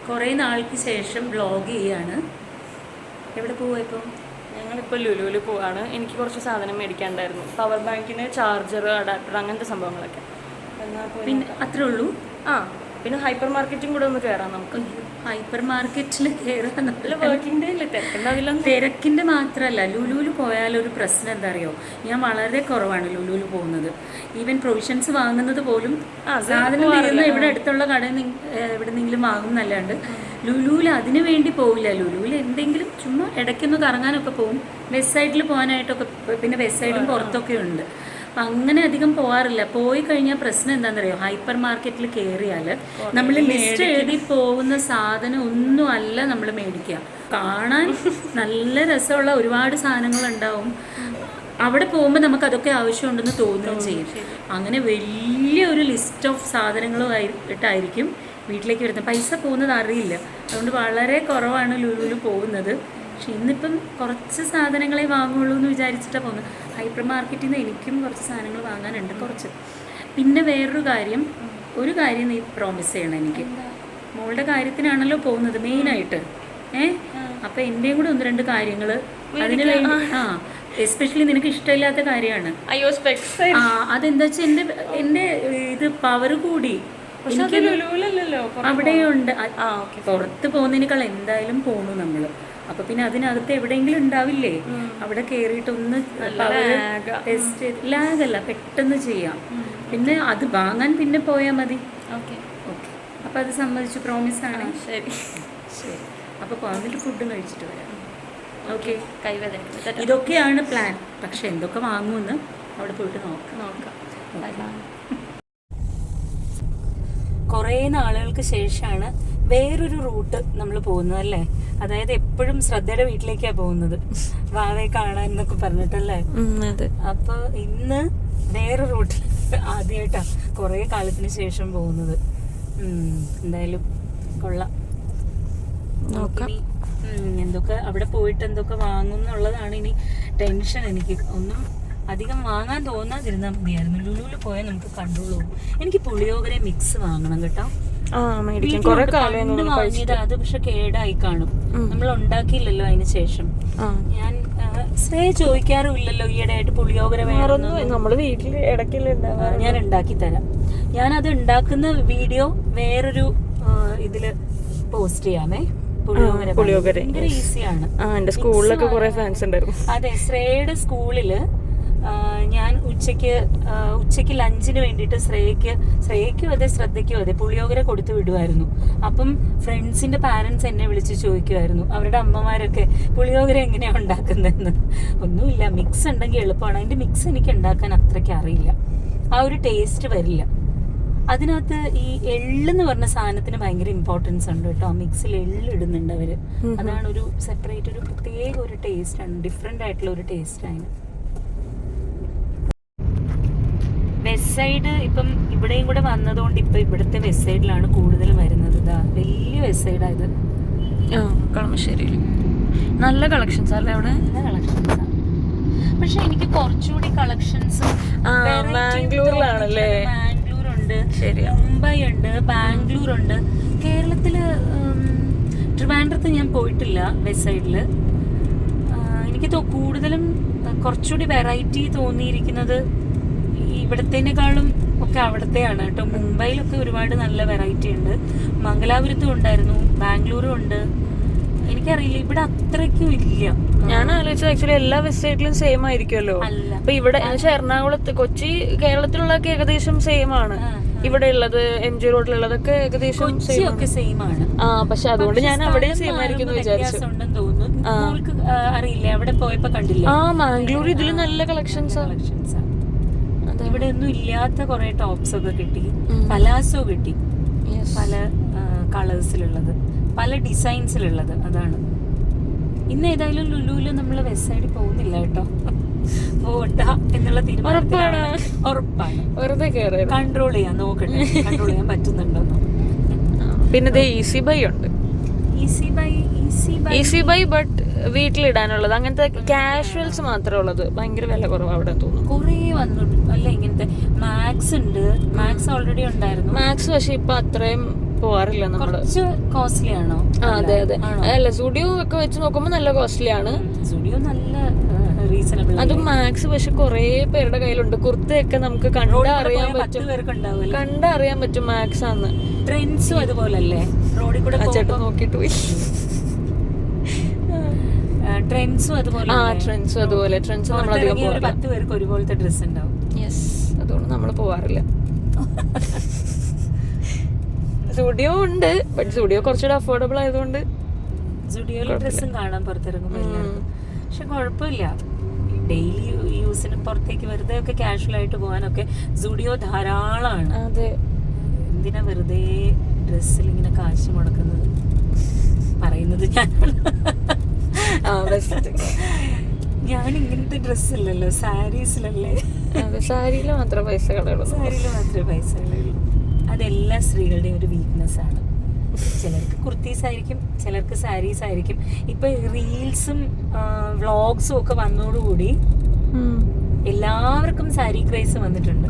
കുറേ നാൾക്ക് ശേഷം വ്ളോഗ് ചെയ്യാണ്. എവിടെ പോവാ ഇപ്പോൾ? ഞങ്ങളിപ്പോൾ ലുലുവിൽ പോവാണ്. എനിക്ക് കുറച്ച് സാധനം മേടിക്കാണ്ടായിരുന്നു. പവർ ബാങ്കിന് ചാർജർ, അഡാപ്റ്റർ, അങ്ങനത്തെ സംഭവങ്ങളൊക്കെ. പിന്നെ അത്രേ ഉള്ളൂ? ആ, പിന്നെ ഹൈപ്പർ മാർക്കറ്റും കൂടെ ഒന്ന് കയറാം നമുക്ക്. ഹൈപ്പർ മാർക്കറ്റിൽ കയറാൻ വർക്കിംഗ് ഡേ അല്ലേ, തിരക്കുണ്ടാവില്ല. തിരക്കിൻ്റെ മാത്രമല്ല, ലുലുവിൽ പോയാലൊരു പ്രശ്നം എന്താ അറിയോ, ഞാൻ വളരെ കുറവാണ് ലുലുവിൽ പോകുന്നത്. ഈവൻ പ്രൊവിഷൻസ് വാങ്ങുന്നത് പോലും സാധനം തീർന്ന് ഇവിടെ അടുത്തുള്ള കടയിൽ എവിടെന്നെങ്കിലും വാങ്ങും എന്നല്ലാണ്ട് ലുലുവിൽ അതിന് വേണ്ടി പോവില്ല. ലുലുവിൽ എന്തെങ്കിലും ചുമ്മാ ഇടയ്ക്കൊന്ന് കറങ്ങാനൊക്കെ പോകും. വെസ്റ്റ് സൈഡിൽ പോകാനായിട്ടൊക്കെ, പിന്നെ വെസ്റ്റ് സൈഡും പുറത്തൊക്കെ ഉണ്ട്. അപ്പം അങ്ങനെ അധികം പോകാറില്ല. പോയി കഴിഞ്ഞാൽ പ്രശ്നം എന്താണെന്നറിയോ, ഹൈപ്പർ മാർക്കറ്റിൽ കയറിയാൽ നമ്മൾ ലിസ്റ്റ് എഴുതി പോകുന്ന സാധനം ഒന്നും അല്ല നമ്മൾ മേടിക്കുക. കാണാൻ നല്ല രസമുള്ള ഒരുപാട് സാധനങ്ങളുണ്ടാവും. അവിടെ പോകുമ്പോൾ നമുക്ക് അതൊക്കെ ആവശ്യമുണ്ടെന്ന് തോന്നുകയും ചെയ്യും. അങ്ങനെ വലിയൊരു ലിസ്റ്റ് ഓഫ് സാധനങ്ങളുമായിട്ടായിരിക്കും വീട്ടിലേക്ക് വരുന്നത്. പൈസ പോകുന്നത് അറിയില്ല. അതുകൊണ്ട് വളരെ കുറവാണ് ലുലുവിൽ പോകുന്നത്. പക്ഷെ ഇന്നിപ്പം കുറച്ച് സാധനങ്ങളെ വാങ്ങുള്ളൂ എന്ന് വിചാരിച്ചിട്ടാണ് പോകുന്നത്. ഹൈപ്പർ മാർക്കറ്റിൽ നിന്ന് എനിക്കും കുറച്ച് സാധനങ്ങൾ വാങ്ങാനുണ്ട്, കുറച്ച്. പിന്നെ വേറൊരു കാര്യം, ഒരു കാര്യം നീ പ്രോമിസ് ചെയ്യണം എനിക്ക്. മോളുടെ കാര്യത്തിനാണല്ലോ പോകുന്നത് മെയിനായിട്ട്. അപ്പം എൻ്റെയും കൂടെ ഒന്ന് രണ്ട് കാര്യങ്ങൾ അതിന് വേണ്ടി. എസ്പെഷ്യലി നിനക്ക് ഇഷ്ടമില്ലാത്ത കാര്യമാണ്. അയ്യോ, അതെന്താ വെച്ചാൽ എൻ്റെ ഇത് പവർ കൂടി. അവിടെയുണ്ട്. പുറത്ത് പോകുന്നതിനേക്കാൾ എന്തായാലും പോണു നമ്മൾ. അപ്പൊ പിന്നെ അതിനകത്ത് എവിടെയെങ്കിലും ഉണ്ടാവില്ലേ, അവിടെ കയറിയിട്ടൊന്ന് ടെസ്റ്റ് ചെയ്ത്, ലാഗല്ല, പെട്ടെന്ന് ചെയ്യാം. പിന്നെ അത് വാങ്ങാൻ പിന്നെ പോയാൽ മതി. ഓക്കെ, അപ്പൊ അത് സമ്മതിച്ചു, പ്രോമിസ് ആണ്. ശരി ശരി, അപ്പൊ വന്നിട്ട് ഫുഡും കഴിച്ചിട്ട് വരാം. ഓക്കെ, കൈവേദന. ഇതൊക്കെയാണ് പ്ലാൻ. പക്ഷെ എന്തൊക്കെ വാങ്ങുമെന്ന് അവിടെ പോയിട്ട് നോക്കാം. കുറേ നാളുകൾക്ക് ശേഷമാണ് വേറൊരു റൂട്ട് നമ്മൾ പോകുന്നത് അല്ലേ. അതായത് എപ്പോഴും ശ്രദ്ധയുടെ വീട്ടിലേക്കാണ് പോകുന്നത്, വാവയെ കാണാൻ എന്നൊക്കെ പറഞ്ഞിട്ടല്ലേ. അപ്പൊ ഇന്ന് വേറെ റൂട്ടിൽ ആദ്യമായിട്ടാണ് കുറേ കാലത്തിന് ശേഷം പോകുന്നത്. എന്തായാലും കൊള്ളാം. എന്തൊക്കെ അവിടെ പോയിട്ട് എന്തൊക്കെ വാങ്ങും എന്നുള്ളതാണ് ഇനി ടെൻഷൻ. എനിക്ക് ഒന്നും അധികം വാങ്ങാൻ തോന്നാതിരുന്നാൽ മതിയായിരുന്നു. ലുലുവിൽ പോയാൽ നമുക്ക് കണ്ടോളൂ. എനിക്ക് പുളിയോഗര മിക്സ് വാങ്ങണം കേട്ടോ. വാങ്ങിയത് അത് പക്ഷെ കേടായി കാണും, നമ്മൾ ഉണ്ടാക്കിയില്ലല്ലോ അതിന് ശേഷം. ഞാൻ ശ്രേ ചോദിക്കാറുമില്ലല്ലോ ഈയിടെ ആയിട്ട് പുളിയോഗര വേണമെന്ന്. നമ്മള് വീട്ടില് ഇടയ്ക്കല്ലേ ഞാൻ ഉണ്ടാക്കി തരാം. ഞാനത് ഉണ്ടാക്കുന്ന വീഡിയോ വേറൊരു ഇതില് പോസ്റ്റ് ചെയ്യാമേ. പുളിയോഗര ഭയങ്കര ഈസിയാണ്. എന്റെ സ്കൂളിലൊക്കെ കുറെ ഫാൻസ് ഉണ്ടായിരുന്നു. അതെ, ശ്രേയുടെ സ്കൂളില് ഞാൻ ഉച്ചയ്ക്ക് ലഞ്ചിന് വേണ്ടിയിട്ട് ശ്രേയയ്ക്കും അതെ ശ്രദ്ധയ്ക്കും അതെ പുളിയോഗര കൊടുത്തു വിടുമായിരുന്നു. അപ്പം ഫ്രണ്ട്സിന്റെ പാരൻസ് എന്നെ വിളിച്ച് ചോദിക്കുമായിരുന്നു, അവരുടെ അമ്മമാരൊക്കെ പുളിയോഗര എങ്ങനെയാണ് ഉണ്ടാക്കുന്നതെന്ന്. ഒന്നുമില്ല, മിക്സ് ഉണ്ടെങ്കിൽ എളുപ്പമാണ്. അതിന്റെ മിക്സ് എനിക്ക് ഉണ്ടാക്കാൻ അത്രയ്ക്ക് അറിയില്ല, ആ ഒരു ടേസ്റ്റ് വരില്ല. അതിനകത്ത് ഈ എള്ളെന്ന് പറഞ്ഞ സാധനത്തിന് ഭയങ്കര ഇമ്പോർട്ടൻസ് ഉണ്ട് കേട്ടോ. മിക്സിൽ എള്ളിടുന്നുണ്ട് അവര്. അതാണ് ഒരു സെപ്പറേറ്റ്, ഒരു പ്രത്യേക ഒരു ടേസ്റ്റ് ആണ്, ഡിഫറെന്റ് ആയിട്ടുള്ള ഒരു ടേസ്റ്റ് ആണ്. വെസ്റ്റ് സൈഡ് ഇപ്പം ഇവിടെയും കൂടെ വന്നതുകൊണ്ട് ഇപ്പൊ ഇവിടുത്തെ വെസ്റ്റ് സൈഡിലാണ് കൂടുതൽ വരുന്നത്. ഇതാ വലിയ വെസ്റ്റ് സൈഡാ ഇത്. കളമശ്ശേരിയിൽ നല്ല കളക്ഷൻസ് അല്ലേ അവിടെ? നല്ല കളക്ഷൻസ് ആണ്. പക്ഷെ എനിക്ക് കുറച്ചുകൂടി കളക്ഷൻസ് ബാംഗ്ലൂരിലാണല്ലേ. മുംബൈ ഉണ്ട്, ബാംഗ്ലൂർ ഉണ്ട്. കേരളത്തില് ട്രിവാൻഡ്രത്ത് ഞാൻ പോയിട്ടില്ല. വെസ്റ്റ് സൈഡില് എനിക്ക് കൂടുതലും കുറച്ചുകൂടി വെറൈറ്റി തോന്നിയിരിക്കുന്നത് ഇവിടത്തേനേക്കാളും ഒക്കെ അവിടത്തെയാണ് കേട്ടോ. മുംബൈയിലൊക്കെ ഒരുപാട് നല്ല വെറൈറ്റി ഉണ്ട്. മംഗലാപുരത്തും ഉണ്ടായിരുന്നു, ബാംഗ്ലൂരും ഉണ്ട്. എനിക്കറിയില്ല, ഇവിടെ അത്രയ്ക്കും ഇല്ല. ഞാൻ ആലോചിച്ചത് ആക്ച്വലി എല്ലാ വെസ്റ്റ് സൈഡിലും സെയിം ആയിരിക്കുമല്ലോ. അപ്പൊ ഇവിടെ എറണാകുളത്ത്, കൊച്ചി, കേരളത്തിലുള്ളതൊക്കെ ഏകദേശം സെയിം ആണ്. ഇവിടെ ഉള്ളത് MG റോഡിലുള്ളതൊക്കെ ഏകദേശം സെയിം ആണ്. പക്ഷെ അതുകൊണ്ട് ഞാൻ അവിടെ സെയിം ആയിരിക്കും വിചാരിച്ചു. അറിയില്ല, അവിടെ പോയപ്പോ കണ്ടില്ല. മാംഗ്ലൂർ ഇതിൽ നല്ല കളക്ഷൻസ്. ഇവിടെ ഒന്നും ഇല്ലാത്ത കുറെ ടോപ്സ് ഒക്കെ കിട്ടി, പലാസോ കിട്ടി, പല കളേഴ്സിലുള്ളത്, പല ഡിസൈൻസിലുള്ളത്. അതാണ് ഇന്ന് ഏതായാലും ലുലുവില് നമ്മള് വെസ്റ്റ് സൈഡിൽ പോകുന്നില്ല കേട്ടോ. പോകണ്ട എന്നുള്ള തീരുമാനമാണ്. ഉറപ്പാണ്. കൺട്രോൾ ചെയ്യാൻ നോക്കട്ടെ, കൺട്രോൾ ചെയ്യാൻ പറ്റുന്നുണ്ടോന്നോ. പിന്നെ ഈസി ബൈ ഉണ്ട്. ഈസി ബൈ ബട്ട് വീട്ടിലിടാനുള്ളത്, അങ്ങനത്തെ കാഷ്വൽസ് മാത്രമേ ഉള്ളത്. ഭയങ്കര വില കുറവ് അവിടെ തോന്നുന്നു. കുറേ വന്നിട്ട് അല്ല, ഇങ്ങനത്തെ മാക്സ് ഉണ്ട്. മാക്സ് ഓൾറെഡി ഉണ്ടായിരുന്നു. മാക്സ് പക്ഷെ ഇപ്പൊ അത്രയും പോവാറില്ല നമ്മള്. കുറച്ച് കോസ്റ്റ്ലി ആണോ? അതെ അതെ, അല്ല സ്റ്റുഡിയോ ഒക്കെ വെച്ച് നോക്കുമ്പോ നല്ല കോസ്റ്റ്ലി ആണ്. സ്റ്റുഡിയോ നല്ല റീസണബിൾ. അത് മാക്സ് പക്ഷെ കൊറേ പേരുടെ കയ്യിലുണ്ട്. കുർത്തയൊക്കെ നമുക്ക് കണ്ടറിയാൻ പറ്റും മാക്സ് ആന്ന്. ട്രെൻഡ്സും അതുപോലല്ലേ, റോഡിൽ കൂടെ ചേട്ടൻ നോക്കിട്ട് പോയി. ട്രെൻഡ്സും അതുപോലെ. ട്രെൻഡ്സും അതുപോലെ. ട്രെൻഡ്സ് നമ്മളധികം 10 പേർക്ക് ഒരുപോലത്തെ ഡ്രസ് ഉണ്ടാവും. യെസ്, അതുകൊണ്ട് നമ്മൾ പോവാറില്ല. സ്റ്റുഡിയോ ഉണ്ട്, ബട്ട് സ്റ്റുഡിയോ കുറച്ചുകൂടെ അഫോർഡബിൾ ആയതുകൊണ്ട് സ്റ്റുഡിയോയിലെ ഡ്രസ്സും കാണാൻ പുറത്തിറങ്ങുമ്പോൾ എല്ലാവർക്കും. പക്ഷെ കുഴപ്പമില്ല, ഡെയിലി യൂസിന് പുറത്തേക്ക് വെറുതെ ഒക്കെ കാഷ്വൽ ആയിട്ട് പോകാനൊക്കെ സ്റ്റുഡിയോ ധാരാളമാണ്. അതെ, എന്തിനാ വെറുതെ ഡ്രസ്സിൽ ഇങ്ങനെ കാശ് മുടക്കുന്നത്? പറയുന്നത് ഞാൻ ഇങ്ങനത്തെ ഡ്രസ്സില്ലല്ലോ, സാരീസിലല്ലേ. സാരിയിൽ മാത്രമേ പൈസ കളയുള്ളൂ. അതെല്ലാ സ്ത്രീകളുടെയും ഒരു വീക്ക്നെസ് ആണ്. ചിലർക്ക് കുർത്തീസ് ആയിരിക്കും, ചിലർക്ക് സാരീസ് ആയിരിക്കും. ഇപ്പൊ റീൽസും വ്ളോഗ്സും ഒക്കെ വന്നതോടുകൂടി എല്ലാവർക്കും സാരി ക്രൈസ് വന്നിട്ടുണ്ട്.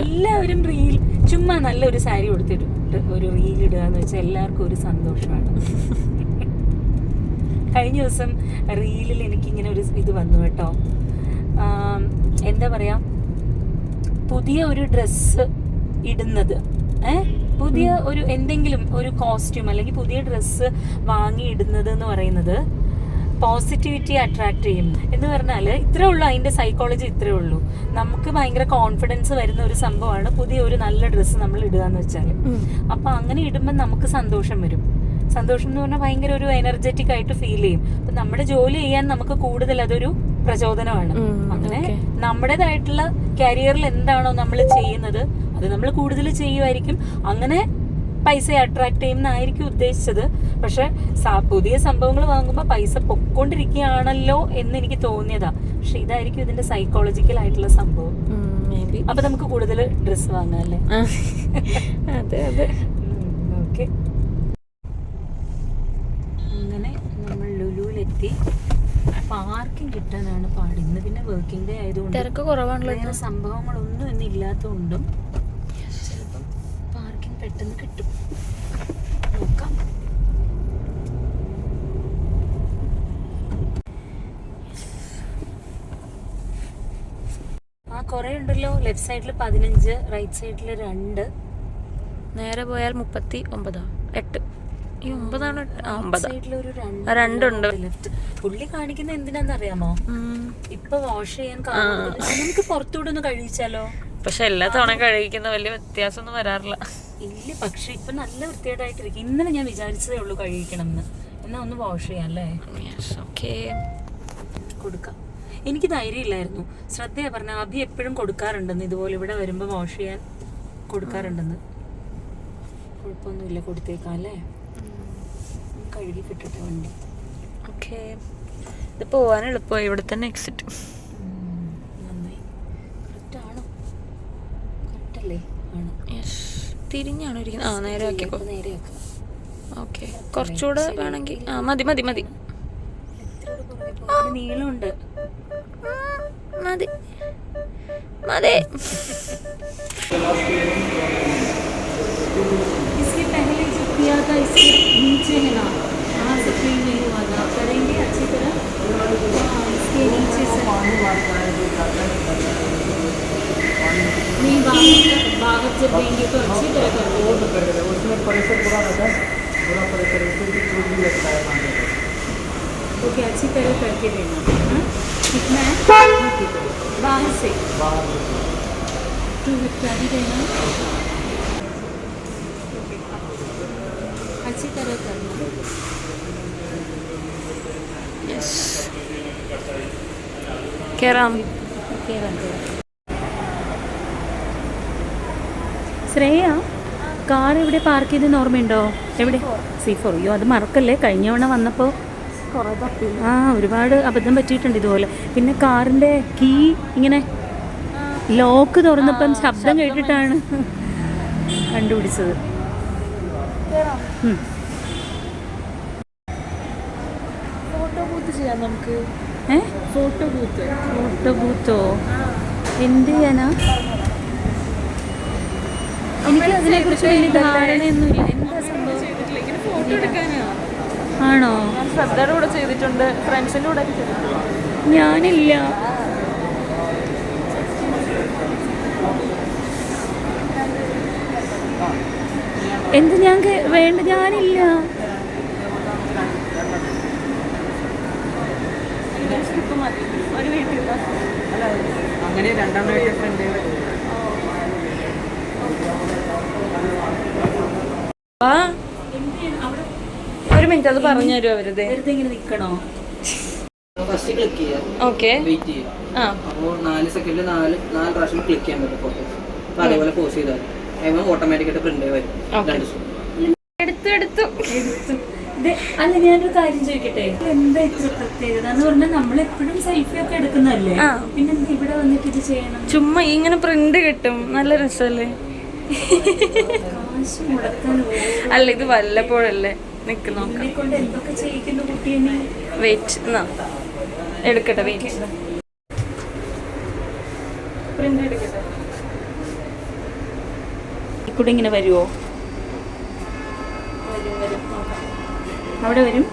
എല്ലാവരും റീൽ ചുമ്മാ നല്ലൊരു സാരി കൊടുത്തിട്ട് ഒരു റീൽ ഇടുക എന്ന് വെച്ചാൽ എല്ലാവർക്കും ഒരു സന്തോഷമാണ്. കഴിഞ്ഞ ദിവസം റീലിൽ എനിക്കിങ്ങനെ ഒരു ഇത് വന്നു കേട്ടോ. എന്താ പറയാ, പുതിയ ഒരു ഡ്രസ്സ് ഇടുന്നത്, പുതിയ ഒരു എന്തെങ്കിലും ഒരു കോസ്റ്റ്യൂം അല്ലെങ്കിൽ പുതിയ ഡ്രസ്സ് വാങ്ങി ഇടുന്നത് എന്ന് പറയുന്നത് പോസിറ്റിവിറ്റി അട്രാക്ട് ചെയ്യും എന്ന് പറഞ്ഞാൽ ഇത്രേ ഉള്ളൂ. അതിന്റെ സൈക്കോളജി ഇത്രേ ഉള്ളൂ. നമുക്ക് ഭയങ്കര കോൺഫിഡൻസ് വരുന്ന ഒരു സംഭവമാണ് പുതിയ ഒരു നല്ല ഡ്രസ്സ് നമ്മൾ ഇടുക എന്ന് വെച്ചാൽ. അപ്പൊ അങ്ങനെ ഇടുമ്പോൾ നമുക്ക് സന്തോഷം വരും. സന്തോഷം എന്ന് പറഞ്ഞാൽ ഭയങ്കര ഒരു എനർജറ്റിക് ആയിട്ട് ഫീൽ ചെയ്യും. അപ്പൊ നമ്മുടെ ജോലി ചെയ്യാൻ നമുക്ക് കൂടുതൽ അതൊരു പ്രചോദനമാണ്. അങ്ങനെ നമ്മുടേതായിട്ടുള്ള കരിയറിൽ എന്താണോ നമ്മൾ ചെയ്യുന്നത് അത് നമ്മൾ കൂടുതൽ ചെയ്യുമായിരിക്കും. അങ്ങനെ പൈസ അട്രാക്ട് ചെയ്യുന്നതായിരിക്കും ഉദ്ദേശിച്ചത്. പക്ഷെ പുതിയ സംഭവങ്ങൾ വാങ്ങുമ്പോൾ പൈസ പൊക്കോണ്ടിരിക്കുകയാണല്ലോ എന്ന് എനിക്ക് തോന്നിയതാ. പക്ഷെ ഇതായിരിക്കും ഇതിന്റെ സൈക്കോളജിക്കൽ ആയിട്ടുള്ള സംഭവം. അപ്പൊ നമുക്ക് കൂടുതൽ ഡ്രസ്സ് വാങ്ങാം അല്ലേ? അതെ അതെ. ഓക്കെ, അങ്ങനെ നമ്മൾ ലുലുവിലെത്തി. പാർക്കിംഗ് കിട്ടാനാണ് പാട്. ഇന്ന് പിന്നെ വർക്കിംഗ് ഡേ ആയതുകൊണ്ട് തിരക്ക് കുറവാണല്ലോ. വേറെ സംഭവങ്ങളൊന്നും ഇന്ന് ഇല്ലാത്തതുകൊണ്ടും ചിലപ്പം പാർക്കിംഗ് പെട്ടെന്ന് കിട്ടും. നോക്കാം. കുറേ ഉണ്ടല്ലോ. ലെഫ്റ്റ് സൈഡിൽ 15, റൈറ്റ് സൈഡിൽ 2, നേരെ പോയാൽ 39, 8. ഈ 9 സൈഡിലൊരു 2 ലെഫ്റ്റ്. പുള്ളി കാണിക്കുന്ന എന്തിനാന്നറിയാമോ? ഇപ്പൊ വാഷ് ചെയ്യാൻ നമുക്ക് പുറത്തൂടെ ഒന്ന് കഴിച്ചാലോ? പക്ഷെ എല്ലാ തവണ കഴിക്കുന്ന വലിയ വ്യത്യാസമൊന്നും വരാറില്ല. ഇല്ല, പക്ഷെ ഇപ്പൊ നല്ല വൃത്തിയായിട്ടായിട്ടിരിക്കും. ഇന്നലെ ഞാൻ വിചാരിച്ചതേ ഉള്ളൂ കഴിക്കണം എന്ന്. എന്നാ ഒന്ന് വാഷ് ചെയ്യാം അല്ലേ? കൊടുക്കാം. എനിക്ക് ധൈര്യം ഇല്ലായിരുന്നു. ശ്രദ്ധയാ പറഞ്ഞ അഭി എപ്പോഴും കൊടുക്കാറുണ്ടെന്ന്, ഇതുപോലെ ഇവിടെ വരുമ്പോ വാഷ് ചെയ്യാൻ കൊടുക്കാറുണ്ടെന്ന്. കുഴപ്പമൊന്നുമില്ല, കൊടുത്തേക്കാം അല്ലേ? കഴുകി കിട്ടട്ടെ വണ്ടി. ഓക്കെ, ഇത് പോവാൻ എളുപ്പമായി. ഇവിടെ തന്നെ എക്സിറ്റ്. നന്നായി. കറക്റ്റ് ആണോ? കറക്റ്റ് അല്ലേ? ആണ്. യെസ്. തിരിഞ്ഞാണോ ഇരിക്കുന്നത്? നേരെ ആക്കിക്കോ. നേരെ ആക്കാം. ഓക്കെ, കുറച്ചുകൂടെ വേണമെങ്കിൽ മതി മതി മതി. നീളമുണ്ട്. മതി മതി. इसके पहले जो किया था इसके नीचे है ना, वहाँ से क्लीन नहीं हुआ था. करेंगे अच्छी तरह. इसके नीचे से नहीं, बाहर जब देंगे तो अच्छी तरह करेंगे. उसमें प्रेशर पूरा रहता है, पूरा प्रेशर उससे भी चोट भी लगता है पानी का. ओके, अच्छी तरह करके देना. कितना है? बाहर से 2 इत्यादि देना. अच्छी तरह करना. യെസ്. കേറാം. ശ്രേയ, കാർ ഇവിടെ പാർക്ക് ചെയ്തെന്ന് ഓർമ്മയുണ്ടോ? എവിടെ? C4. അയ്യോ, അത് മറക്കല്ലേ. കഴിഞ്ഞ തവണ വന്നപ്പോൾ ഒരുപാട് അബദ്ധം പറ്റിയിട്ടുണ്ട് ഇതുപോലെ. പിന്നെ കാറിൻ്റെ കീ ഇങ്ങനെ ലോക്ക് തുറന്നപ്പം ശബ്ദം കേട്ടിട്ടാണ് കണ്ടുപിടിച്ചത്. ഫോട്ടോ ബൂത്ത് ചെയ്യാം നമുക്ക്. ഫോട്ടോ ബൂത്തോ? എന്ത് ചെയ്യാനാ? എനിക്ക് അതിനെക്കുറിച്ച് വലിയ ധാരണയൊന്നുമില്ല. എന്താ സംഭവം? ഫോട്ടോ എടുക്കാനാ. ആണോ? ഞാൻ ശ്രദ്ധയുടെ കൂടെ ചെയ്തിട്ടുണ്ട്, ഫ്രണ്ട്സിൻ്റെ കൂടെ ഒക്കെ ചെയ്തിട്ടുണ്ട്. ഞാനില്ല. എന്ത് ഞാൻ വേണ്ട, ഞാനില്ല. ഒരു വീട്ടിൽ അങ്ങനെ രണ്ടെണ്ണമായിട്ട് ഫ്രണ്ട് ആ ഒരു മിനിറ്റ് അത് പറഞ്ഞു തരുമോ അവരത്? വെറുതെ ഇങ്ങനെ നിൽക്കണോ? ഫസ്റ്റ് ക്ലിക്ക് ചെയ്യാം, ഓക്കെ. വെയിറ്റ് ചെയ്യാം. ആ അപ്പോൾ 4 സെക്കൻഡിൽ 4 പ്രാവശ്യം ക്ലിക്ക് ചെയ്യാൻ പറ്റും ഫോട്ടോസ്. അപ്പോൾ അതേപോലെ പോസ് ചെയ്താൽ ഓട്ടോമാറ്റിക്കായിട്ട് പ്രിന്റ് വരും. എടുത്തു അല്ല, ഞാനൊരു കാര്യം ചോദിക്കട്ടെ, എന്താ ഇത്ര പ്രത്യേകത എന്ന് പറഞ്ഞാൽ നമ്മളെപ്പോഴും സെൽഫി ഒക്കെ എടുക്കുന്നല്ലേ, പിന്നെ ഇവിടെ വന്നിട്ട് ഇത് ചെയ്യണം? ചുമ്മാ ഇങ്ങനെ പ്രിന്റ് കിട്ടും, നല്ല രസമല്ലേ? കാശ് മുടക്കാൻ അല്ല, ഇത് വല്ലപ്പോഴല്ലേ. നിക്ക് നോക്കാം. കൊണ്ട് എന്തൊക്കെ ചെയ്യിക്കുന്നു കുട്ടീനെ. വെയിറ്റ് എന്നാ എടുക്കട്ടെ, വെയിറ്റ്. പ്രിന്റ് എടുക്കട്ടെ. കൂടെ ഇങ്ങനെ വരുമോ? വരും നോക്കാം. അവിടെ വരും.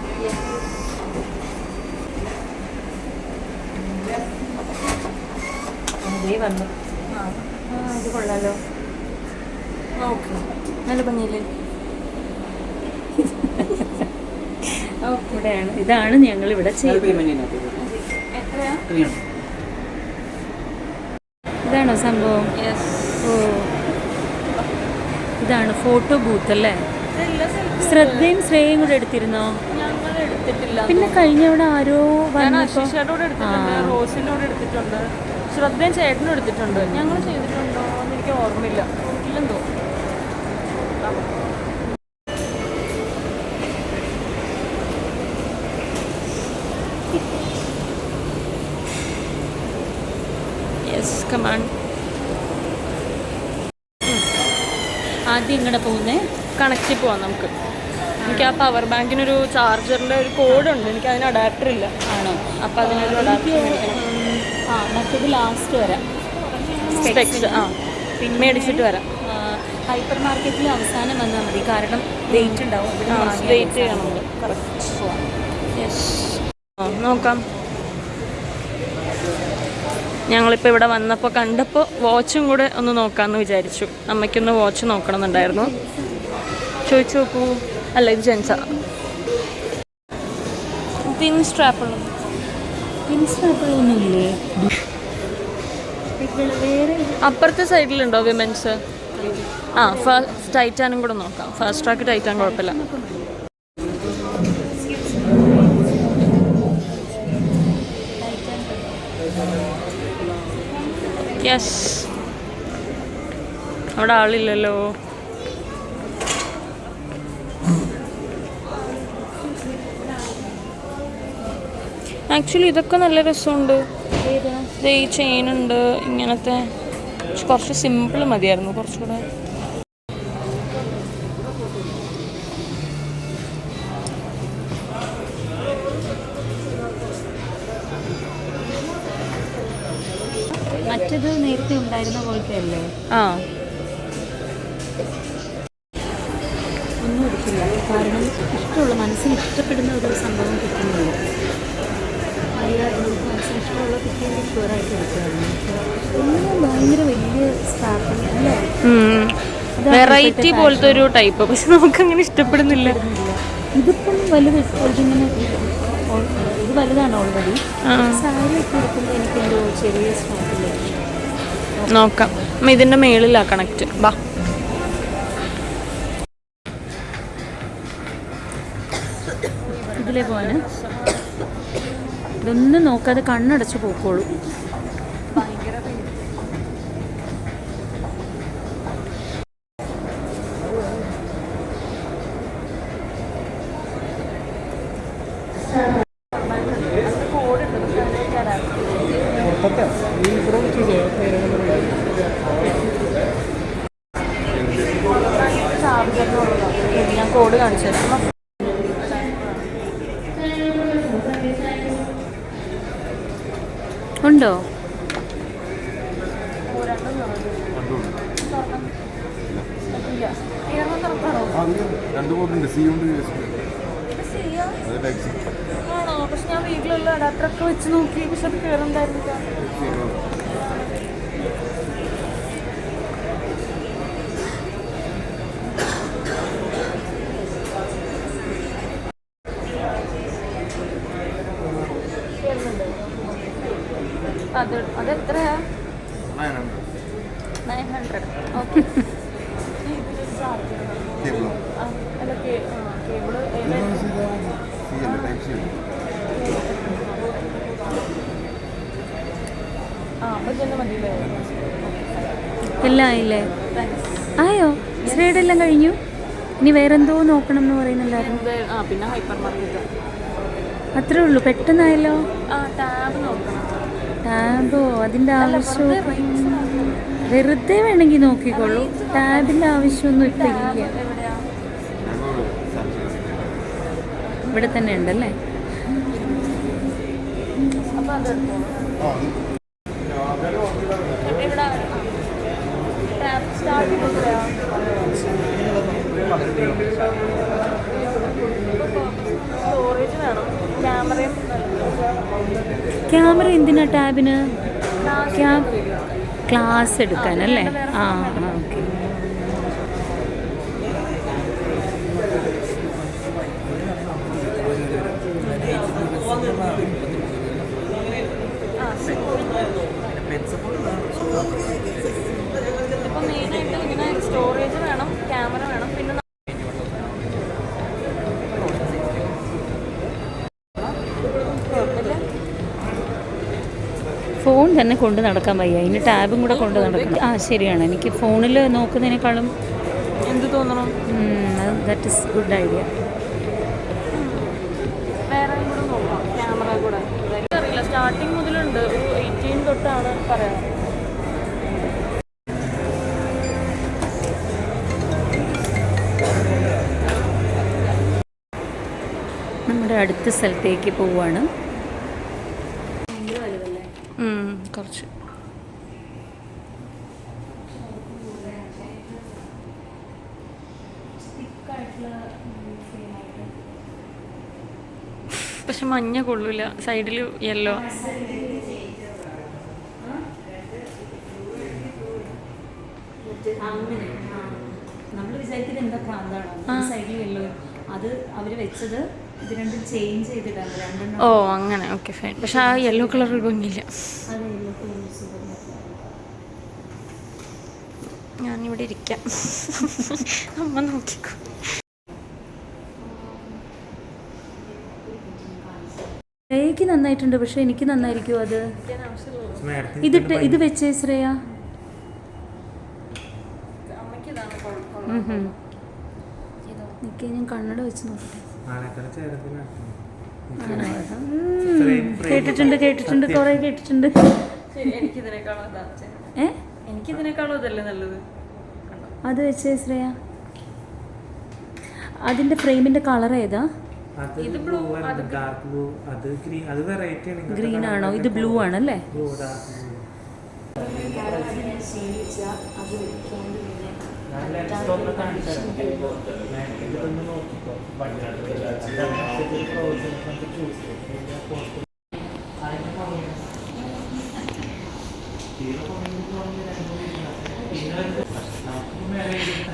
അതേ വന്നു. ഇത് കൊള്ളാലോ. ഓക്കെ, നല്ല ഭംഗിയില്ലേ? ഇവിടെയാണ്, ഇതാണ് ഞങ്ങൾ ഇവിടെ ചെയ്യുന്നത്. എത്രയാ? ഇതാണോ സംഭവം? ഓ, ഇതാണ് ഫോട്ടോ ബൂത്ത് അല്ലേ? ശ്രദ്ധയും ശ്രേയയും കൂടെ എടുത്തിരുന്നോ? ഞങ്ങൾ എടുത്തിട്ടില്ല. പിന്നെ കഴിഞ്ഞ അവിടെ ആരോ അശിഷയോട് എടുത്തിട്ടുണ്ട്, റോസിനോട് എടുത്തിട്ടുണ്ട്, ശ്രദ്ധയും ചേട്ടനും എടുത്തിട്ടുണ്ട്. ഞങ്ങൾ ചെയ്തിട്ടുണ്ടോ എന്ന് എനിക്ക് ഓർമ്മയില്ല. ഇല്ലെന്തോ. Yes, come on. ആദ്യം ഇങ്ങടെ പോകുന്നേ കണക്റ്റ് പോവാം നമുക്ക്. എനിക്ക് ആ പവർ ബാങ്കിനൊരു ചാർജറിൻ്റെ ഒരു കോഡുണ്ട്, എനിക്ക് അതിന് അഡാപ്റ്റർ ഇല്ല. ആണോ? അപ്പോൾ അതിനൊരു അഡാപ്റ്റർ മേടിക്കണം. മറ്റേത് ലാസ്റ്റ് വരാം. സ്പെക്സ് പിന്നെ മേടിച്ചിട്ട് വരാം. ഹൈപ്പർ മാർക്കറ്റിൽ അവസാനം വന്നാൽ മതി, കാരണം വെയിറ്റ് ഉണ്ടാവും. വെയിറ്റ് ചെയ്യണം നമ്മൾ. കറക്റ്റ് പോവാം. യെസ്, നോക്കാം. ഞങ്ങളിപ്പോൾ ഇവിടെ വന്നപ്പോൾ കണ്ടപ്പോൾ വാച്ചും കൂടെ ഒന്ന് നോക്കാമെന്ന് വിചാരിച്ചു. അമ്മയ്ക്കൊന്ന് വാച്ച് നോക്കണമെന്നുണ്ടായിരുന്നു. ചോദിച്ചു നോക്കൂ. അല്ല, ഇത് ജെൻസാ. തിൻ സ്ട്രാപ്പുള്ളത്. ഒന്നുമില്ലേ? വേറെ അപ്പുറത്തെ സൈഡിലുണ്ടോ വിമൻസ്? ആ, ഫസ്റ്റ് ടൈറ്റാനും കൂടെ നോക്കാം. ഫാസ്റ്റ് ട്രാക്ക് ടൈറ്റാൻ കുഴപ്പമില്ല. യെസ്, അവിടെ ആളില്ലല്ലോ. ആക്ച്വലി ഇതൊക്കെ നല്ല രസമുണ്ട്. ഈ ചെയിൻ ഉണ്ട് ഇങ്ങനത്തെ. കുറച്ച് സിമ്പിൾ മതിയായിരുന്നു കുറച്ചുകൂടെ. മറ്റത് നേരത്തെ ഉണ്ടായിരുന്ന പോലത്തെ അല്ലേ? ആ, ഒന്നും എടുക്കില്ല, കാരണം ഇഷ്ടമുള്ള മനസ്സിന് ഇഷ്ടപ്പെടുന്ന ഒരു സംഭവം കിട്ടുന്നുള്ളൂ. നമുക്ക് മനസ്സിന് ഇഷ്ടമുള്ള കുട്ടികൾ ഷുവറായിട്ട് എടുക്കുകയായിരുന്നു. ഒന്നും ഭയങ്കര വലിയ സ്റ്റാർട്ടിങ് അല്ലേ? വെറൈറ്റി പോലത്തെ ഒരു ടൈപ്പ്, പക്ഷെ നമുക്കങ്ങനെ ഇഷ്ടപ്പെടുന്നില്ല. ഇതിപ്പം വലുത് ഇതിങ്ങനെ ഇത് വലുതാണ് ഓൾറെഡി. സാരി ഒക്കെ എടുക്കുമ്പോൾ എനിക്കെന്തോ ചെറിയ സ്റ്റാർട്ടില്ല. നോക്കാം. ഇതിൻ്റെ മേളിലാ കണക്റ്റ്. ബാ, ഇതിലേ പോവാന്. ഇതൊന്നും നോക്കാതെ കണ്ണടച്ച് പോക്കോളൂ. ഞാൻ കോഡ് കാണിച്ചു തരാം. ഉണ്ടോ? അതിൽ രണ്ട് ബോർഡുണ്ട്, സി ഉണ്ട് USB. അത് ടൈപ്പ് സി. ആണോ? പക്ഷെ ഞാൻ വീട്ടിലുള്ള അഡാപ്റ്ററൊക്കെ വെച്ച് നോക്കി, പക്ഷെ അത് കയറുണ്ടായിരുന്നില്ല. അതെത്രയാ? 900. ഓക്കെ. കേബിളോ? അല്ല, കേബിള് സി അല്ല, ടൈപ്പ് സി ഉണ്ട്. അപ്പം ചെന്ന് മതിയില്ലേ? എല്ലാം ആയില്ലേ? ആയോ? ഇസ്രയുടെ എല്ലാം കഴിഞ്ഞു. ഇനി വേറെന്തോ നോക്കണം എന്ന് പറയുന്നുണ്ടായിരുന്നു. പിന്നെ ഹൈപ്പർ മാർക്കറ്റ്. അത്രേ ഉള്ളൂ, പെട്ടെന്നായല്ലോ. ടാബ് നോക്കണം. ടാബോ? അതിൻ്റെ ആവശ്യം വെറുതെ വേണമെങ്കിൽ നോക്കിക്കോളൂ. ടാബിൻ്റെ ആവശ്യമൊന്നും ഇപ്പം ഇല്ല. ഇവിടെ തന്നെ ഉണ്ടല്ലേ? അപ്പം അത് സ്റ്റോറേജ് വേണം. ക്യാമറ എന്തിനാ ടാബിന്? ക്ലാസ് എടുക്കാനല്ലേ? ആ ഓക്കെ. ഇപ്പം മെയിനായിട്ട് ഇങ്ങനെ സ്റ്റോറേജ് വേണം, ക്യാമറ വേണം, പിന്നെ ഫോൺ തന്നെ കൊണ്ട് നടക്കാൻ വയ്യ, ഇനി ടാബും കൂടെ കൊണ്ട് നടക്കണം. ശരിയാണ്, എനിക്ക് ഫോണിൽ നോക്കുന്നതിനേക്കാളും എന്ത് തോന്നണം? That is good idea. വേറെ കൂടെ നോക്കാം, ക്യാമറ കൂടെ. അറിയില്ല, സ്റ്റാർട്ടിങ് മുതലുണ്ട്. ഒരു 18 തൊട്ടാണ് പറയാം. നമ്മുടെ അടുത്ത സ്ഥലത്തേക്ക് പോവാണ്. കുറച്ച് പക്ഷെ മഞ്ഞ കൊള്ളൂല, സൈഡിൽ യെല്ലോ. നമ്മൾ വിചാരിക്കുന്നത് എന്താ പ്രാന്താണോ? സൈഡിൽ യെല്ലോ, അത് അവർ വെച്ചത് ഇത് രണ്ടും ചേഞ്ച് ചെയ്തിട്ടാണ് രണ്ടെണ്ണം. ഓ അങ്ങനെ, ഓക്കെ ഫൈൻ. പക്ഷെ ആ യെല്ലോ കളർ ഭംഗിയില്ല. ഞാനിവിടെ ഇരിക്കാം, അമ്മ നോക്കിക്കോ. ശ്രേയക്ക് നന്നായിട്ടുണ്ട്, പക്ഷെ എനിക്ക് നന്നായിരിക്കും അത്. ഇത് വെച്ചേ ശ്രേയ. ഞാൻ കണ്ണട വെച്ച് നോക്കട്ടെ. കേട്ടിട്ടുണ്ട് കുറെ കേട്ടിട്ടുണ്ട്. എനിക്കിതിനേക്കാളും അതല്ലേ നല്ലത്. അത് വെച്ചേ ശ്രേയ. അതിന്റെ ഫ്രെയിമിന്റെ കളർ ഏതാ? ഇത് ബ്ലൂ, അത് ഡാർക്ക് ബ്ലൂ, അത് ഗ്രീൻ, അത് വെറൈറ്റി ആണ്. ഗ്രീൻ ആണോ? ഇത് ബ്ലൂ ആണല്ലേ?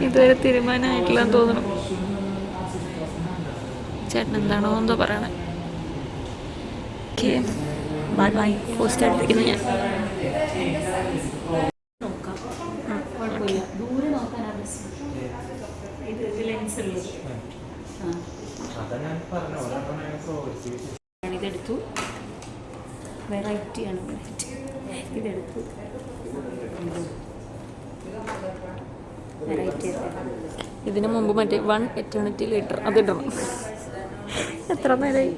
ഇതുവരെ തീരുമാനമായിട്ടില്ലെന്ന് തോന്നുന്നു. ചേട്ടൻ എന്താണോ എന്തോ പറയണേ. Okay, bye bye. പോസ്റ്റ് എടുത്തിരിക്കുന്നു ഞാൻ. ദൂരെ നോക്കാനാണ് ഇതെടുത്തു. വെറൈറ്റിയാണ്, ഇതെടുത്തു. വെറൈറ്റി. ഇതിനു മുമ്പ് മറ്റേ 1 eternity later അതിടണം. എത്ര നേരമായി?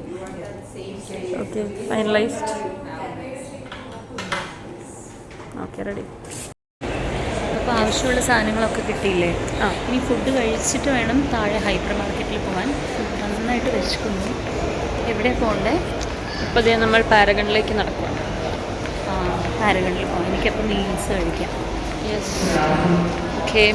Okay, finalised. Okay, ready. അപ്പോൾ ആവശ്യമുള്ള സാധനങ്ങളൊക്കെ കിട്ടിയില്ലേ? ഇനി ഫുഡ് കഴിച്ചിട്ട് വേണം താഴെ ഹൈപ്പർ മാർക്കറ്റിൽ പോകാൻ. നന്നായിട്ട് വിശക്കുന്നു. എവിടെയാണ് പോകണ്ടേ? ഇപ്പോൾ ഇതേ നമ്മൾ പാരഗണിലേക്ക് നടക്കുകയാണ്. പാരഗണിൽ പോകാം. എനിക്കപ്പോൾ മീൽസ് കഴിക്കാം. Yes, okay.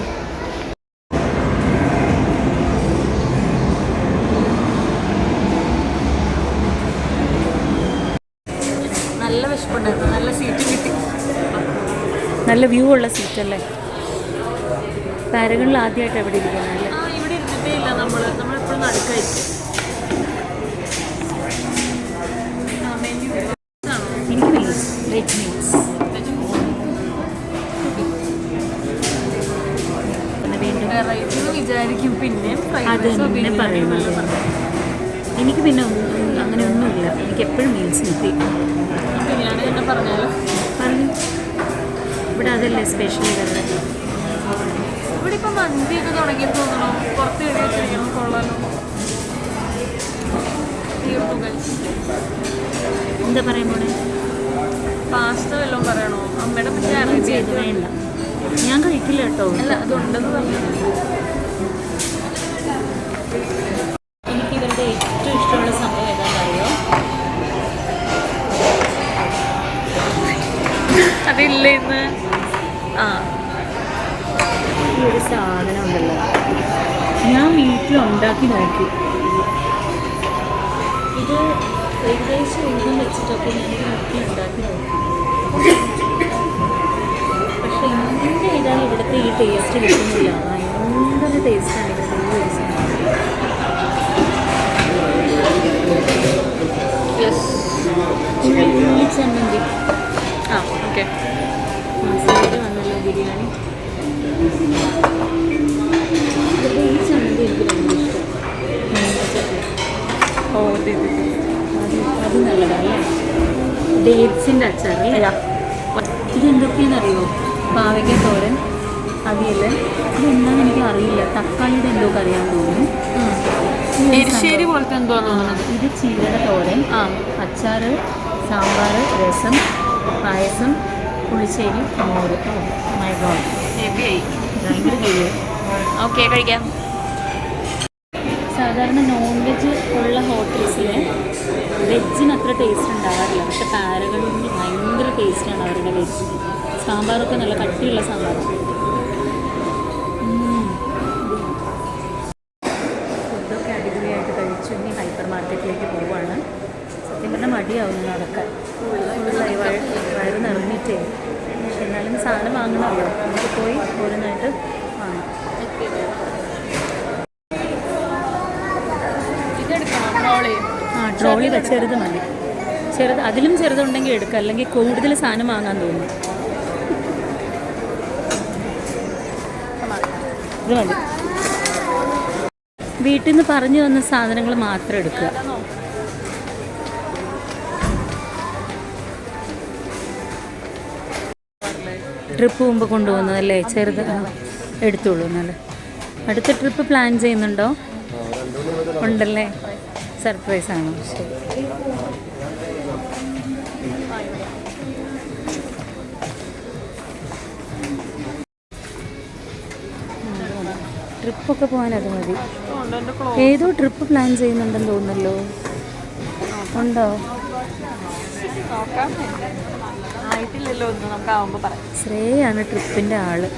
നല്ല വ്യൂ ഉള്ള സീറ്റല്ലേ. പാരഗണിൽ ആദ്യമായിട്ട് എവിടെ ഇരിക്കണം അല്ലേ? ഇവിടെ ഇരുന്നിട്ടേ ഇല്ല നമ്മളെപ്പോഴും നടക്കായിരിക്കും. എനിക്ക് മീൽസ് വെജ് മീൽസ് വെറൈറ്റി വിചാരിക്കും. പിന്നെ അത് തന്നെ പറയുന്നത്. എനിക്ക് പിന്നെ അങ്ങനെ ഒന്നുമില്ല. എനിക്ക് എപ്പോഴും മീൽസ് കിട്ടി. ബിരിയാണി തന്നെ പറഞ്ഞാൽ പറഞ്ഞു ഇവിടെ അതല്ലേ സ്പെഷ്യൽ ഇതല്ലേ. ഇവിടെ ഇപ്പം മന്തിയൊക്കെ തുടങ്ങിയെന്ന് തോന്നണോ? പുറത്ത് എഴുതി വെച്ചിരിക്കണം. കൊള്ളാലോ. എന്താ പറയാൻ പോണേ? പാസ്ത വല്ലതും പറയണോ? അമ്മയുടെ പറ്റി അറിയിച്ചത് വേണ്ട, ഞാൻ കഴിക്കില്ല കേട്ടോ. അല്ല, അതുണ്ടെന്ന് പറഞ്ഞു. എനിക്ക് ഇവരുടെ ഏറ്റവും ഇഷ്ടമുള്ള സംഭവം ഏതാണെന്നറിയോ? അതില്ല ഇന്ന്. ഈ ഒരു സാധനം ഉണ്ടല്ലോ, ഞാൻ വീട്ടിലുണ്ടാക്കി നോക്കി. ഇത് ഏകദേശം ഒന്നും വെച്ചിട്ടൊക്കെ ഞാൻ വീട്ടിലുണ്ടാക്കി നോക്കി. പക്ഷെ എന്ത് ചെയ്താലും ഇവിടുത്തെ ഈ ടേസ്റ്റ് കിട്ടുന്നില്ല. ഭയങ്കര ടേസ്റ്റാണ് ഇവിടുത്തെ ഈ ഒരു സാധനം. ഈ ചമ്മന്തി ഓക്കെ. മസാല വന്നല്ലോ ബിരിയാണി. ഇവരുടെ ഈ ചമ്മന്തി എനിക്ക് ഭയങ്കര ഇഷ്ടം. അത് നല്ലതല്ലേ? ഡേറ്റ്സിൻ്റെ അച്ചാറല്ലേ? ഇതെന്തൊക്കെയാണെന്നറിയോ? പാവയ്ക്ക തോരൻ, അവിയൽ. ഇതെന്താണെന്ന് എനിക്ക് അറിയില്ല. തക്കാളിയുടെ എന്തോ അറിയാൻ തോന്നുന്നു. എരിശ്ശേരി പോലത്തെ എന്തോ തോന്നുന്നത്. ഇത് ചീരയുടെ തോരൻ, അച്ചാർ, സാമ്പാർ, രസം, പായസം, പുളിശ്ശേരി, മോര്. മൈ ഗോഡ്, ഹെവിയായി. ഭയങ്കര ഹെവി. ഓക്കെ, കഴിക്കാം. സാധാരണ നോൺ വെജ് ഉള്ള ഹോട്ടൽസിൽ വെജിന് അത്ര ടേസ്റ്റ് ഉണ്ടാകാറില്ല. പക്ഷെ പാരഗണിൽ ഭയങ്കര ടേസ്റ്റാണ് അവരുടെ വെജ്. സാമ്പാറൊക്കെ നല്ല കട്ടിയുള്ള സാമ്പാറാണ്. ഫുഡൊക്കെ അടിപൊളിയായിട്ട് കഴിച്ചു. ഇനി ഹൈപ്പർ മാർക്കറ്റിലേക്ക് പോവുകയാണ്. സത്യം പറഞ്ഞാൽ മടിയാവുന്നു നടക്കാൻ. ഫുള്ളായി വയറ് നിറഞ്ഞിട്ടേ. എന്നാലും സാധനം വാങ്ങണമല്ലോ. നമുക്ക് പോയി ഓരോന്നായിട്ട് വാങ്ങാം. ട്രോളി ചെറുത് മതി. അതിലും ചെറുതുണ്ടെങ്കിൽ എടുക്കുക, അല്ലെങ്കിൽ കൂടുതൽ സാധനം വാങ്ങാൻ തോന്നും. ഇത് മതി. വീട്ടിൽ നിന്ന് പറഞ്ഞു വന്ന സാധനങ്ങൾ മാത്രം എടുക്കുക. ട്രിപ്പ് മുമ്പ് കൊണ്ടുപോകുന്നതല്ലേ? ചെറുത് എടുത്തോളൂ. നല്ല അടുത്ത ട്രിപ്പ് പ്ലാൻ ചെയ്യുന്നുണ്ടോ? ഉണ്ടല്ലേ? സർപ്രൈസാണോ? ശരി. ട്രിപ്പൊക്കെ പോകാൻ അത് മതി. ഏതോ ട്രിപ്പ് പ്ലാൻ ചെയ്യുന്നുണ്ടെന്ന് തോന്നുന്നല്ലോ. ഉണ്ടോ? ശ്രേയാണ് ട്രിപ്പിൻ്റെ ആള്.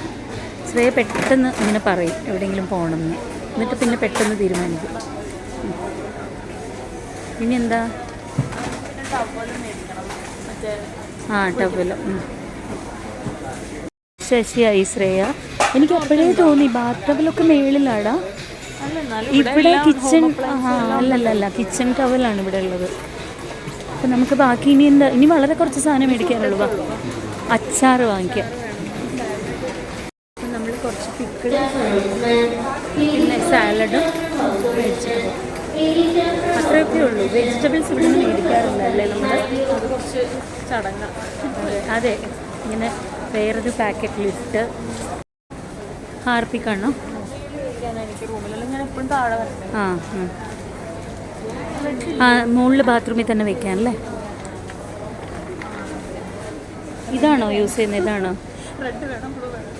ശ്രേയ പെട്ടെന്ന് ഇങ്ങനെ പറയും എവിടെയെങ്കിലും പോകണമെന്ന്. എന്നിട്ട് പിന്നെ പെട്ടെന്ന് തീരുമാനിക്കും. ഇനി എന്താ? ടവല്. ശശിയായി ശ്രേയ. എനിക്ക് അപ്പോഴേ തോന്നി ബാത്ത് ടവലൊക്കെ മേളിലാടാ. ഇവിടെ കിച്ചൺ അല്ലല്ല, കിച്ചൺ ടവലാണ് ഇവിടെ ഉള്ളത്. അപ്പം നമുക്ക് ബാക്കി ഇനി എന്താ? ഇനി വളരെ കുറച്ച് സാധനം മേടിക്കാനുള്ളൂ. അച്ചാർ വാങ്ങിക്കാം. നമ്മൾ കുറച്ച് പിക്കിൾ, പിന്നെ സാലഡും മേടിച്ചു. അത്രയൊക്കെ ഉള്ളൂ. വെജിറ്റബിൾസ് ഇവിടെ നിന്ന് മേടിക്കാറില്ല അല്ലേ നമ്മൾ? അത് കുറച്ച് ചടങ്ങാണ്. അതെ, ഇങ്ങനെ വേറൊരു പാക്കറ്റിലിട്ട്. ഹാർപ്പിക്കാണോ? എനിക്ക് റൂമിലെല്ലാം ഞാൻ എപ്പോഴും താഴെ വരണം. മുകളിൽ ബാത്റൂമിൽ തന്നെ വെക്കാനല്ലേ? ഇതാണോ യൂസ് ചെയ്യുന്നത്? ഇതാണോ? റെഡ് വേണം, ബ്ലൂ വേണം.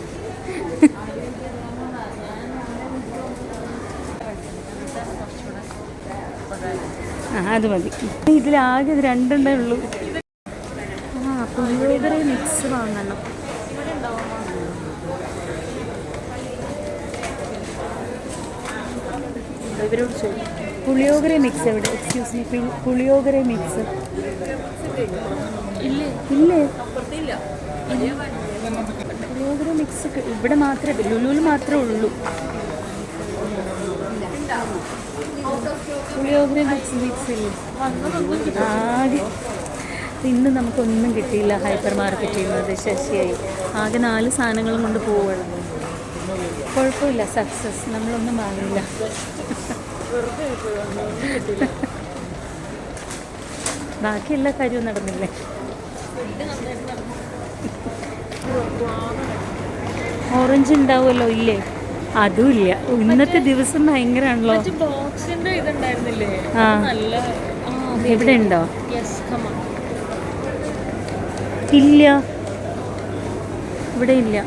അത് മതി. ഇതിലാകെ ഇത് രണ്ടെണ്ണേ ഉള്ളൂ. പുളിയോഗര മിക്സ് വാങ്ങണം. ഇവരോട് ചോദിക്കും. പുളിയോഗര മിക്സ് എവിടെ? എക്സ്ക്യൂസ് മീ, പുളിയോഗര മിക്സ് ഇല്ലേ? പുളിയോഗര മിക്സ് ഇവിടെ മാത്രമേ ലുലുവിൽ മാത്രമേ ഉള്ളൂ. പുളിയോഗര മിക്സ് ഇല്ല ആകെ. ഇന്ന് നമുക്കൊന്നും കിട്ടിയില്ല ഹൈപ്പർ മാർക്കറ്റിൽ നിന്ന്. ശശിയായി ആകെ 4 സാധനങ്ങളും കൊണ്ട് പോവുകയാണ്. കുഴപ്പമില്ല, സക്സസ്. നമ്മളൊന്നും വാങ്ങില്ല. ബാക്കി എല്ലാ കാര്യവും നടന്നില്ലേ? ഓറഞ്ച് ഉണ്ടാവുമല്ലോ, ഇല്ലേ? അതും ഇല്ല. ഇന്നത്തെ ദിവസം ഭയങ്കരമാണല്ലോ. ബോക്സിന്റെ ഇതുണ്ടായിരുന്നില്ലേ? ആ നല്ല ഇവിടെ ഉണ്ടോ? Yes, come on. ഇല്ല, ഇവിടെ ഇല്ല.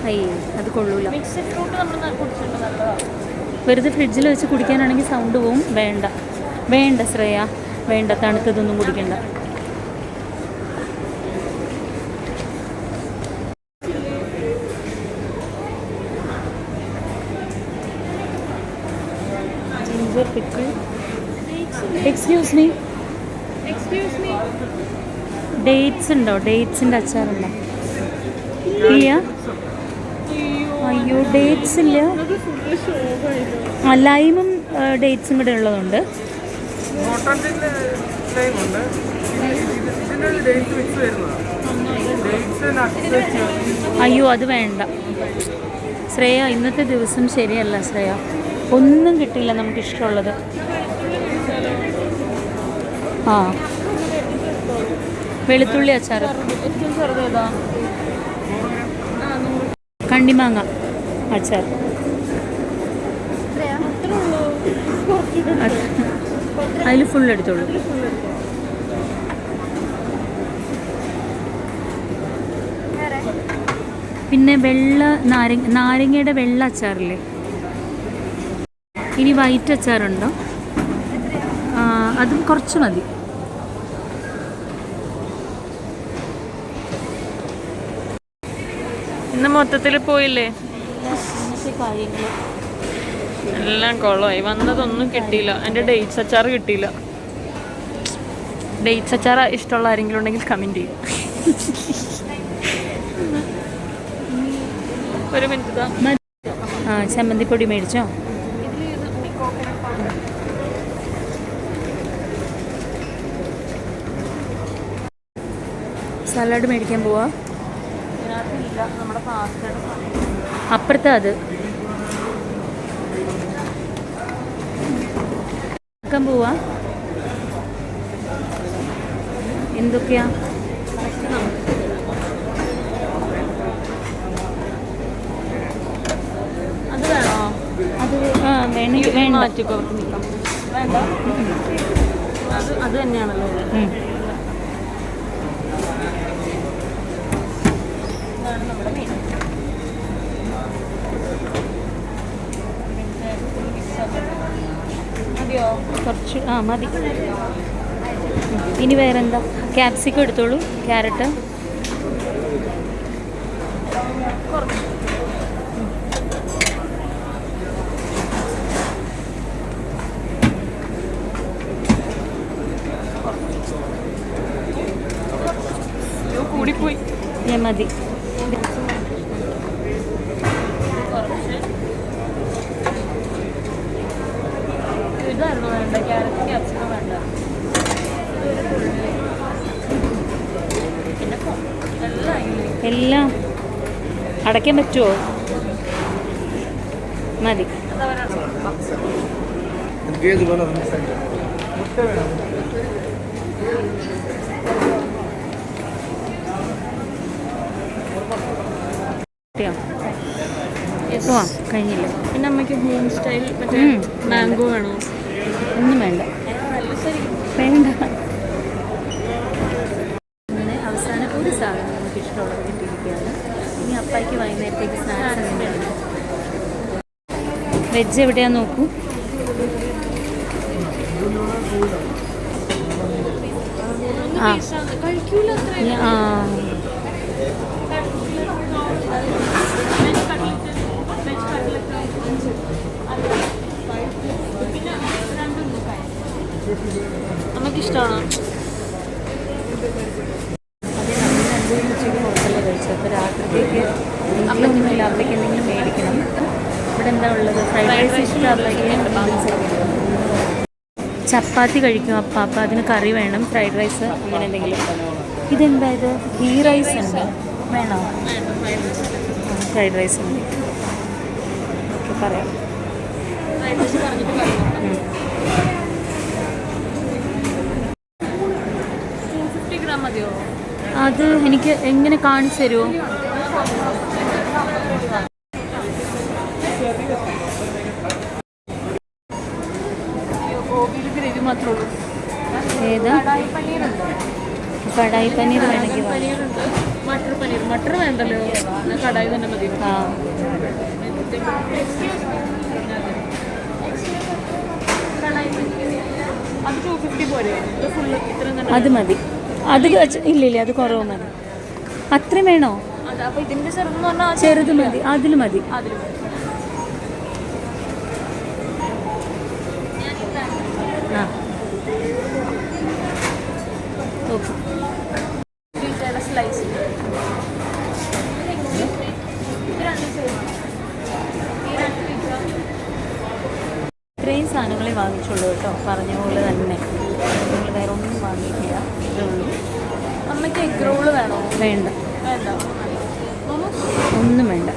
അയ്യേ, അത് കൊള്ളൂല. മിക്സഡ് ഫ്രൂട്ട് നമ്മൾ കുടിച്ചിട്ടുണ്ട്, നല്ലതാണ്. വെറുതെ ഫ്രിഡ്ജിൽ വെച്ച് കുടിക്കാനാണെങ്കിൽ സൗണ്ട് പോവും. വേണ്ട വേണ്ട ശ്രേയ, വേണ്ട, തണുത്തതൊന്നും കുടിക്കണ്ട. Ginger pickle. Excuse me, dates ഉണ്ടോ? ഡേറ്റ്സിൻ്റെ അച്ചാറുണ്ടോ? ഇല്ല. അയ്യോ, ഡേറ്റ്സ് ഇല്ല. ലൈമും ഡേറ്റ്സും കൂടെ ഉള്ളതുണ്ട്. അയ്യോ, അത് വേണ്ട ശ്രേയ. ഇന്നത്തെ ദിവസം ശരിയല്ല ശ്രേയ. ഒന്നും കിട്ടില്ല നമുക്കിഷ്ടമുള്ളത്. ആ, വെളുത്തുള്ളി അച്ചാർ, ഏറ്റവും ചെറുതേതാ? കണ്ണിമാങ്ങ അച്ചാർ. അതിൽ ഫുൾ എടുത്തോളൂ. പിന്നെ വെള്ള നാരങ്ങയുടെ വെള്ള അച്ചാറില്ലേ? ഇനി വൈറ്റ് അച്ചാറുണ്ടോ? അതും കുറച്ച് മതി. ഇന്ന് മൊത്തത്തിൽ പോയില്ലേ? കാര്യങ്ങൾ എല്ലാം കൊളമായി. വന്നതൊന്നും കിട്ടിയില്ല. എൻ്റെ ഡേറ്റ്സ് അച്ചാർ കിട്ടിയില്ല. ഡേറ്റ്സ് അച്ചാർ ഇഷ്ടമുള്ള ആരെങ്കിലും ഉണ്ടെങ്കിൽ കമൻറ്റ് ചെയ്യും. ഒരു മിനിറ്റ്. ചമ്മന്തിപ്പൊടി മേടിച്ചോ? സലാഡ് മേടിക്കാൻ പോവാ. അപ്പുറത്താ അത് പോവാ. എന്തൊക്കെയാ? അത് വേണോ? അത് വേണമെങ്കിൽ വേണ്ട. മാറ്റിക്കോ. വേണ്ട, അത് തന്നെയാണല്ലോ. കുറച്ച് മതി. ഇനി വേറെന്താ? ക്യാപ്സിക്കം എടുത്തോളൂ, ക്യാരറ്റ്. കൂടിപ്പോയി. മതി. ഇതായിരുന്നു വേണ്ട, ക്യാരറ്റ് ക്യാപ്സിക്കം വേണ്ട. എല്ലാം അടയ്ക്കാൻ പറ്റുമോ? മതി. പോവാം, കഴിഞ്ഞില്ല. പിന്നെ അമ്മയ്ക്ക് ഹോം സ്റ്റൈൽ മറ്റേ മാംഗോ വേണോ? ഒന്നും വേണ്ട, വേണ്ട. അങ്ങനെ അവസാനം ഒരു സാധനം നമുക്ക് ഇഷ്ടമുള്ളത് കിട്ടിയിരിക്കുകയാണ്. ഇനി അപ്പായ്ക്ക് വൈകുന്നേരത്തേക്ക് സ്നാക്സ് എന്തെങ്കിലും. വെജ് എവിടെയാന്ന് നോക്കൂ. നമുക്കിഷ്ടമാണോ? അതെ, നമ്മൾ രണ്ടുപേരും ഉച്ചയ്ക്ക് അപ്പത്തേക്ക് വീട്ടിലൊന്നുമില്ല, അപ്പത്തേക്ക് എന്തെങ്കിലും മേടിക്കണം. ഇവിടെ എന്താ ഉള്ളത്? ഫ്രൈഡ് റൈസ് ചപ്പാത്തി കഴിക്കും അപ്പം അതിന് കറി വേണം, ഫ്രൈഡ് റൈസ് അങ്ങനെ എന്തെങ്കിലും. ഇതെന്താ ഇത്? ഗീ റൈസ് ഉണ്ട്, വേണോ? ഫ്രൈഡ് റൈസ് ഉണ്ട്. ഓക്കെ, പറയാം. അത് എനിക്ക് എങ്ങനെ കാണിച്ചു തരുമോ? ഗ്രേവി മാത്രമേ ഉള്ളൂ. ഏതാ? കടായി പനീർ വേണമെങ്കിൽ പനീറുണ്ട്, മട്ടർ പനീർ. മട്ടർ വേണ്ടല്ലോ, കടായി തന്നെ മതി. ആ, അത് 250 പോരെ? ഫുള്ള് ഇത്രയും തന്നെ. അത് മതി. അത് ഇല്ല, അത് കുറവ് മതി. അത്രയും വേണോ? അപ്പൊ ഇതിന്റെ ചെറുതെന്ന് പറഞ്ഞാൽ ചെറുത് മതി, അതിൽ മതി. അതിൽ ആ, ഓക്കെ. സ്ലൈസ് ഇത്രയും സാധനങ്ങളെ വാങ്ങിച്ചുള്ളൂ കേട്ടോ, പറഞ്ഞ പോലെ തന്നെ. നിങ്ങൾ വേറെ ഒന്നും വാങ്ങിയിട്ടില്ല, ഇത്രേ ഉള്ളൂ. അമ്മയ്ക്ക് എഗ് റോള് വേണോ? വേണ്ട, വേണ്ട, ഒന്നും വേണ്ട.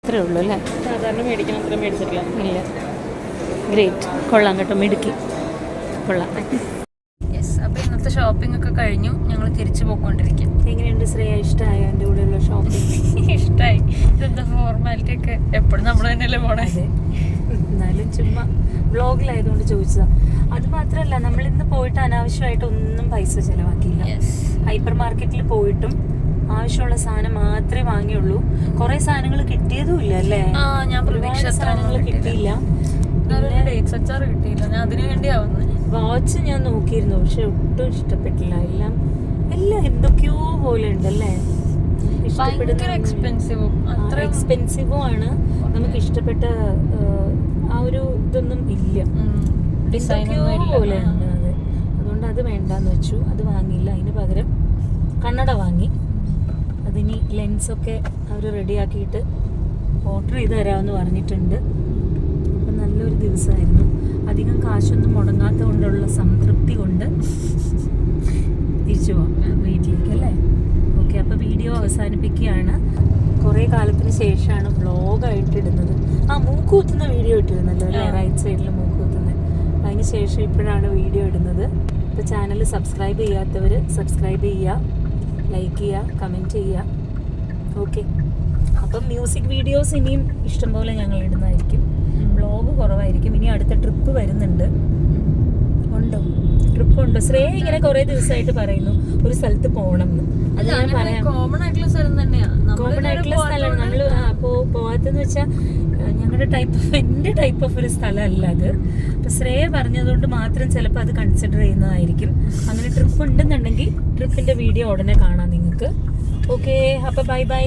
ഇത്രേ ഉള്ളൂ അല്ലേ? സാധാരണ മേടിക്കണം, അത്ര മേടിച്ചിട്ടില്ല. ഇല്ല. ഗ്രേറ്റ്, കൊള്ളാം കേട്ടോ, മിടുക്കി, കൊള്ളാം. യെസ്, അപ്പോൾ ഇന്നത്തെ ഷോപ്പിംഗ് ഒക്കെ കഴിഞ്ഞു. ഞങ്ങൾ തിരിച്ചു പോയിക്കൊണ്ടിരിക്കും. എങ്ങനെയുണ്ട് ശ്രേയ? ഇഷ്ടമായോ എൻ്റെ കൂടെയുള്ള ഷോപ്പിംഗ്? ഇഷ്ടമായി. ഇതെന്താ ഫോർമാലിറ്റി ഒക്കെ? എപ്പോഴും നമ്മൾ തന്നെയല്ലേ പോണേ. എന്നാലും ചുമ്മാ വ്ളോഗിലായതുകൊണ്ട് ചോദിച്ചതാണ്. അത് മാത്രമല്ല, നമ്മളിന്ന് പോയിട്ട് അനാവശ്യമായിട്ട് ഒന്നും പൈസ ചിലവാക്കിയില്ല. ഹൈപ്പർ മാർക്കറ്റിൽ പോയിട്ടും ആവശ്യമുള്ള സാധനം മാത്രമേ വാങ്ങിയുള്ളൂ. കുറേ സാധനങ്ങൾ കിട്ടിയതും ഇല്ല അല്ലേ? ഞാൻ പ്രതീക്ഷ സാധനങ്ങൾ കിട്ടിയില്ല. ഡേറ്റ്സ് അച്ചാർ കിട്ടിയില്ല. ഞാൻ അതിനു വേണ്ടിയാവുന്നത്. വാച്ച് ഞാൻ നോക്കിയിരുന്നു, പക്ഷെ ഒട്ടും ഇഷ്ടപ്പെട്ടില്ല. എല്ലാം എന്തൊക്കെയോ പോലെ ഉണ്ടല്ലേ. എക്സ്പെൻസീവും ആണ്. നമുക്ക് ഇഷ്ടപ്പെട്ട ആ ഒരു ഇതൊന്നും ഇല്ല, എന്തൊക്കെയോ പോലെ ഉണ്ട് അത്. അതുകൊണ്ട് അത് വേണ്ടാന്ന് വെച്ചു, അത് വാങ്ങിയില്ല. അതിന് പകരം കണ്ണട വാങ്ങി. അതിനി ലെൻസൊക്കെ അവർ റെഡിയാക്കിയിട്ട് ഓർഡർ ചെയ്ത് തരാമെന്ന് പറഞ്ഞിട്ടുണ്ട്. അപ്പം നല്ലൊരു ദിവസമായിരുന്നു. അധികം കാശൊന്നും മുടങ്ങാത്ത കൊണ്ടുള്ള സംതൃപ്തി കൊണ്ട് തിരിച്ചു പോവാം വീട്ടിലേക്ക് അല്ലേ? ഓക്കെ, അപ്പോൾ വീഡിയോ അവസാനിപ്പിക്കുകയാണ്. കുറേ കാലത്തിന് ശേഷമാണ് വ്ളോഗായിട്ട് ഇടുന്നത്. മൂക്ക് കുത്തുന്ന വീഡിയോ ഇട്ടിരുന്നല്ലോ അല്ലേ? റൈറ്റ് സൈഡിൽ മൂക്ക് കുത്തുന്നത്. അതിന് ശേഷം ഇപ്പോഴാണ് വീഡിയോ ഇടുന്നത്. അപ്പോൾ ചാനൽ സബ്സ്ക്രൈബ് ചെയ്യാത്തവർ സബ്സ്ക്രൈബ് ചെയ്യുക, ലൈക്ക് ചെയ്യുക, കമൻറ്റ് ചെയ്യുക. ഓക്കെ, അപ്പം മ്യൂസിക് വീഡിയോസ് ഇനിയും ഇഷ്ടംപോലെ ഞങ്ങൾ ഇടുന്നതായിരിക്കും. വ്ളോഗ് കുറവായിരിക്കും. ഇനി അടുത്ത ട്രിപ്പ് വരുന്നുണ്ട്. ട്രിപ്പുണ്ടോ? ശ്രേയ ഇങ്ങനെ കുറേ ദിവസമായിട്ട് പറയുന്നു ഒരു സ്ഥലത്ത് പോകണം എന്ന്. അത് ഞാൻ പറയാം. കോമൺ ആയിട്ടുള്ള സ്ഥലം തന്നെയാണ്. കോമൺ ആയിട്ടുള്ള സ്ഥലമാണ്. നമ്മൾ പോവാത്തെന്ന് വെച്ചാൽ ഞങ്ങളുടെ എൻ്റെ ടൈപ്പ് ഓഫ് ഒരു സ്ഥലമല്ല അത്. അപ്പം ശ്രേയ പറഞ്ഞതുകൊണ്ട് മാത്രം ചിലപ്പോൾ അത് കൺസിഡർ ചെയ്യുന്നതായിരിക്കും. അങ്ങനെ ട്രിപ്പ് ഉണ്ടെന്നുണ്ടെങ്കിൽ ട്രിപ്പിൻ്റെ വീഡിയോ ഉടനെ കാണാം നിങ്ങൾക്ക്. ഓക്കെ, അപ്പോൾ ബൈ ബൈ.